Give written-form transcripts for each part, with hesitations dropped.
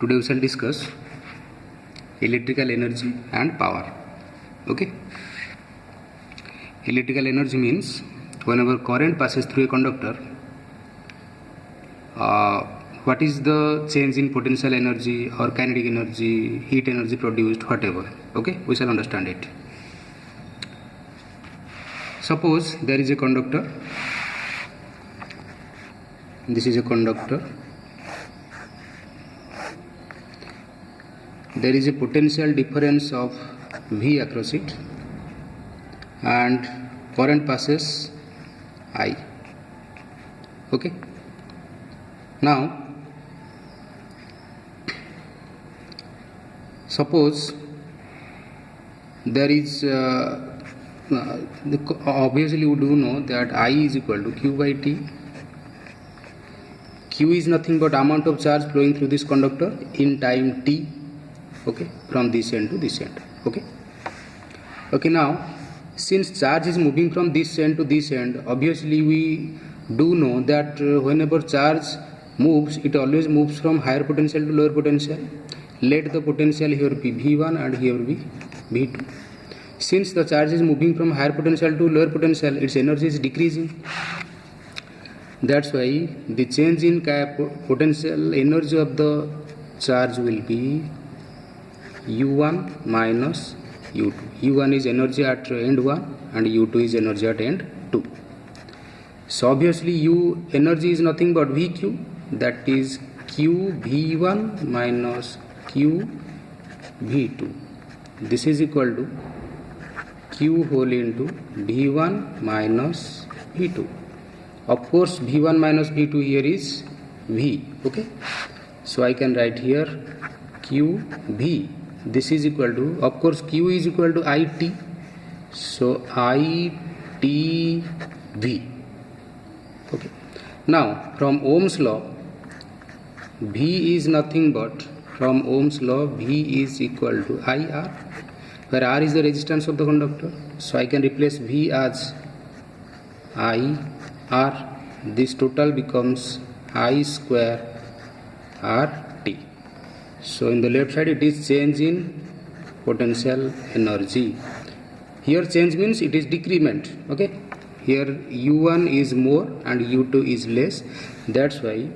Today we shall discuss electrical energy and power. Okay. Electrical energy means whenever current passes through a conductor, what is the change in potential energy or kinetic energy, heat energy produced, whatever. Okay, we shall understand it. Suppose there is a conductor. This is a conductor. There is a potential difference of V across it and current passes I. Okay. Now suppose there is obviously we do know that I is equal to Q by T. Q is nothing but amount of charge flowing through this conductor in time T. Okay, from this end to this end. Okay, now since charge is moving from this end to this end, obviously we do know that whenever charge moves, it always moves from higher potential to lower potential. Let the potential here be V1 and here be V2. Since the charge is moving from higher potential to lower potential, its energy is decreasing. That's why the change in potential energy of the charge will be U1 minus U2. U1 is energy at end 1 and U2 is energy at end 2. So obviously U energy is nothing but VQ, that is Q V1 minus Q V2. This is equal to Q whole into V1 minus V2. Of course V1 minus V2 here is V. Okay, so I can write here Q V. This is equal to, of course Q is equal to IT, so ITV. Okay, now from Ohm's law, V is nothing but, from Ohm's law, V is equal to IR, where R is the resistance of the conductor. So I can replace V as IR. This total becomes I square RT. So in the left side it is change in potential energy. Here change means it is decrement. Okay, here U1 is more and U2 is less. That's why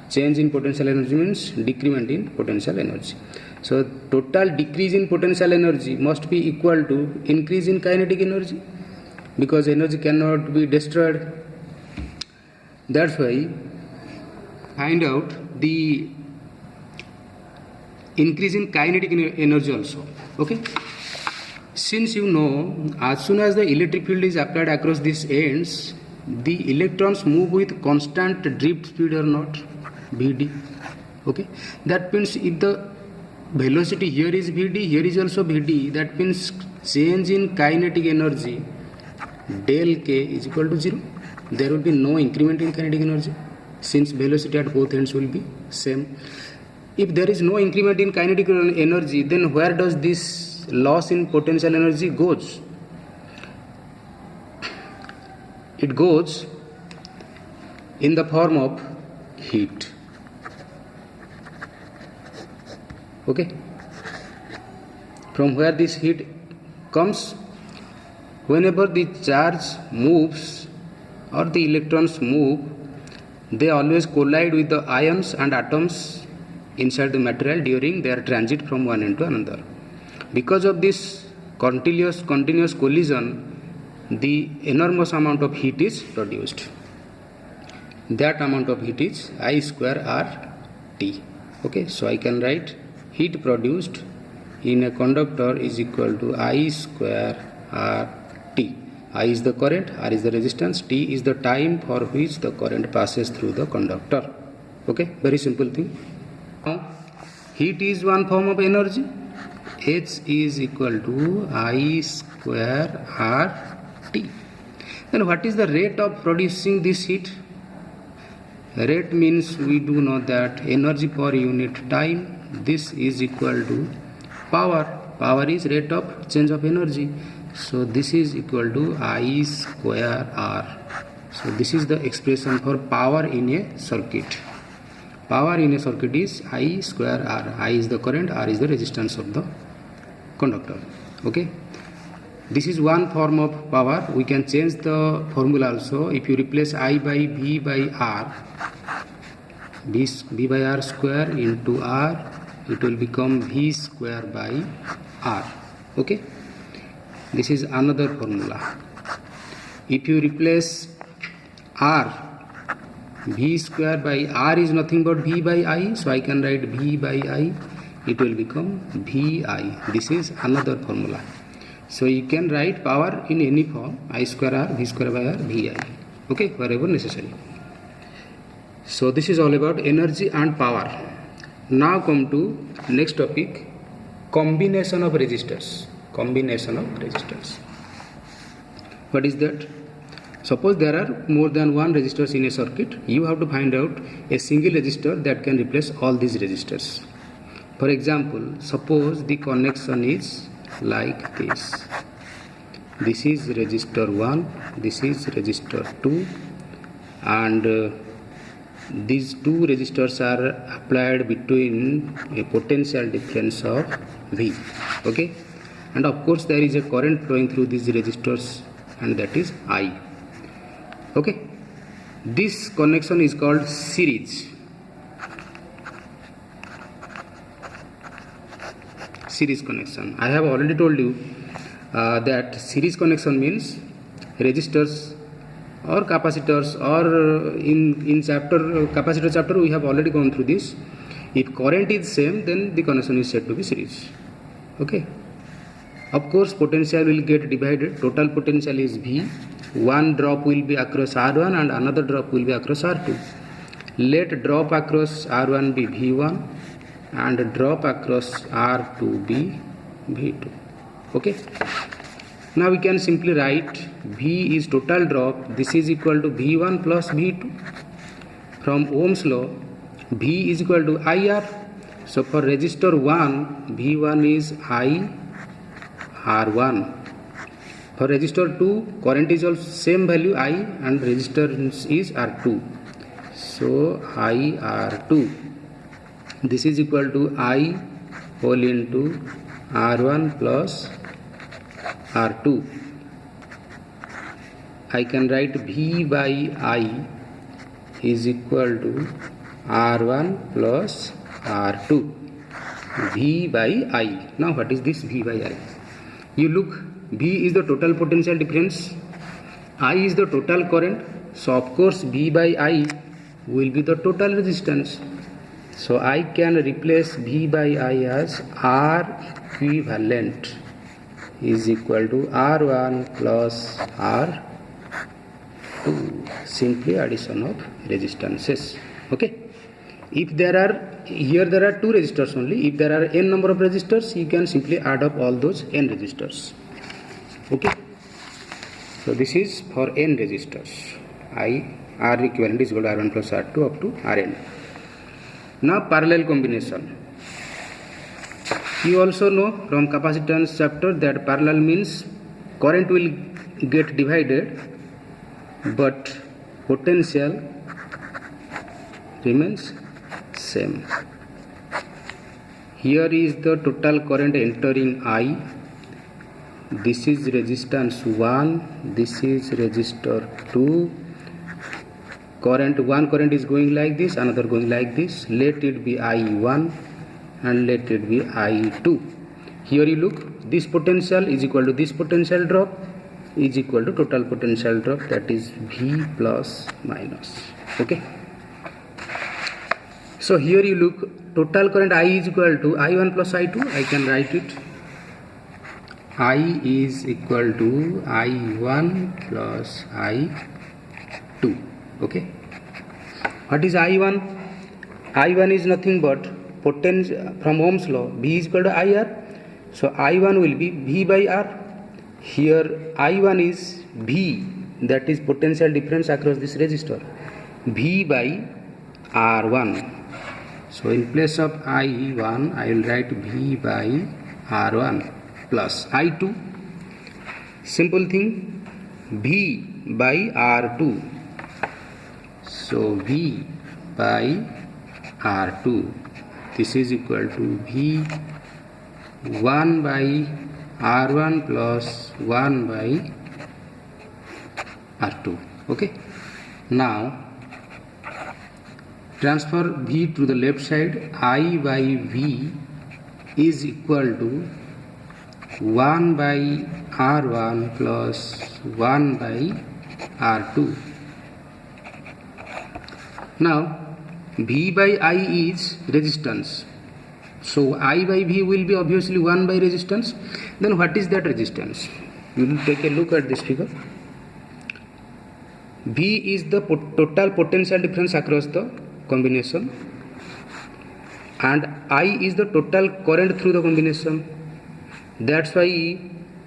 change in potential energy means decrement in potential energy. So total decrease in potential energy must be equal to increase in kinetic energy, because energy cannot be destroyed. That's why find out the increase in kinetic energy also. Okay, since you know, as soon as the electric field is applied across these ends, the electrons move with constant drift speed or not, Vd. Okay, that means if the velocity here is Vd, here is also Vd, that means change in kinetic energy del K is equal to 0. There will be no increment in kinetic energy since velocity at both ends will be same. If there is no increment in kinetic energy, then where does this loss in potential energy goes? It goes in the form of heat. Okay, from where this heat comes, whenever the charge moves or the electrons move, they always collide with the ions and atoms inside the material during their transit from one end to another. Because of this continuous collision, the enormous amount of heat is produced. That amount of heat is I square RT. Okay, so I can write heat produced in a conductor is equal to I square RT. I is the current, R is the resistance, T is the time for which the current passes through the conductor. Okay, very simple thing. Now, heat is one form of energy. H is equal to I square RT. Then what is the rate of producing this heat? Rate means we do know that energy per unit time. This is equal to power. Power is rate of change of energy. So this is equal to I square R. So this is the expression for power in a circuit. Power in a circuit is I square R. I is the current, R is the resistance of the conductor. Okay. This is one form of power. We can change the formula also. If you replace I by V by R, V by R square into R, it will become V square by R. Okay. This is another formula. If you replace R, V square by R is nothing but V by I, so I can write V by I, it will become VI. This is another formula. So you can write power in any form, I square R, V square by R, VI. Okay, wherever necessary. So this is all about energy and power. Now come to next topic, combination of resistors. Combination of resistors. What is that? Suppose there are more than one resistors in a circuit. You have to find out a single resistor that can replace all these resistors. For example, suppose the connection is like this. This is resistor 1, this is resistor 2, and these two resistors are applied between a potential difference of V. Okay, and of course there is a current flowing through these resistors, and that is I. Okay, this connection is called series. Series connection. I have already told you that series connection means resistors or capacitors, or in chapter capacitor chapter we have already gone through this. If current is same, then the connection is said to be series. Okay. Of course, potential will get divided. Total potential is V. One drop will be across R1 and another drop will be across R2. Let drop across R1 be V1 and drop across R2 be V2. Okay. Now we can simply write V is total drop. This is equal to V1 plus V2. From Ohm's law, V is equal to IR. So for resistor 1, V1 is I R1. For resistor 2, current is also same value I and resistance is R2. So I R2. This is equal to I whole into R1 plus R2. I can write V by I is equal to R1 plus R2. V by I. Now what is this V by I? You look, V is the total potential difference, I is the total current, so of course V by I will be the total resistance. So I can replace V by I as R equivalent is equal to R1 plus R2, simply addition of resistances. Okay. If there are, here there are two resistors only. If there are n number of resistors, you can simply add up all those n resistors. Okay. So this is for n resistors. R equivalent is equal to R1 plus R2 up to Rn. Now parallel combination. You also know from capacitance chapter that parallel means current will get divided, but potential remains same. Here is the total current entering I. This is resistance 1, this is resistor 2. One current is going like this, another going like this. Let it be I1 and let it be I2. Here you look, this potential is equal to this potential drop is equal to total potential drop, that is V plus minus. Okay. So here you look, total current I is equal to I1 plus I2. I can write it. I is equal to I1 plus I2. Okay. What is I1? I1 is nothing but potential from Ohm's law. V is equal to IR. So I1 will be V by R. Here I1 is V, that is potential difference across this resistor. V by R1. So in place of I1, I will write V by R1 plus I2. Simple thing, V by R2. So V by R2. This is equal to V1 by R1 plus 1 by R2. Okay. Now transfer V to the left side. I by V is equal to 1 by R1 plus 1 by R2. Now V by I is resistance, so I by V will be obviously 1 by resistance. Then what is that resistance? We will take a look at this figure. V is the total potential difference across the combination, and I is the total current through the combination. That's why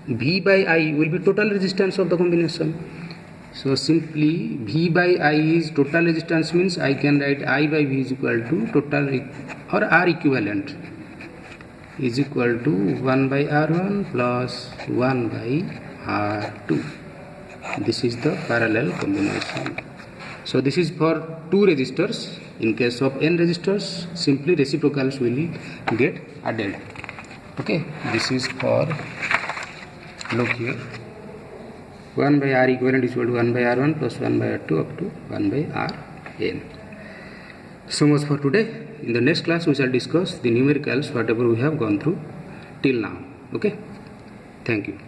V by I will be total resistance of the combination. So simply V by I is total resistance, means I can write I by V is equal to total or R equivalent is equal to 1 by R1 plus 1 by R2. This is the parallel combination. So this is for two resistors. In case of n resistors, simply reciprocals will get added. Okay, this is for, look here, 1 by R equivalent is equal to 1 by R1 plus 1 by R2 up to 1 by Rn. So much for today. In the next class we shall discuss the numericals, whatever we have gone through till now. Okay, thank you.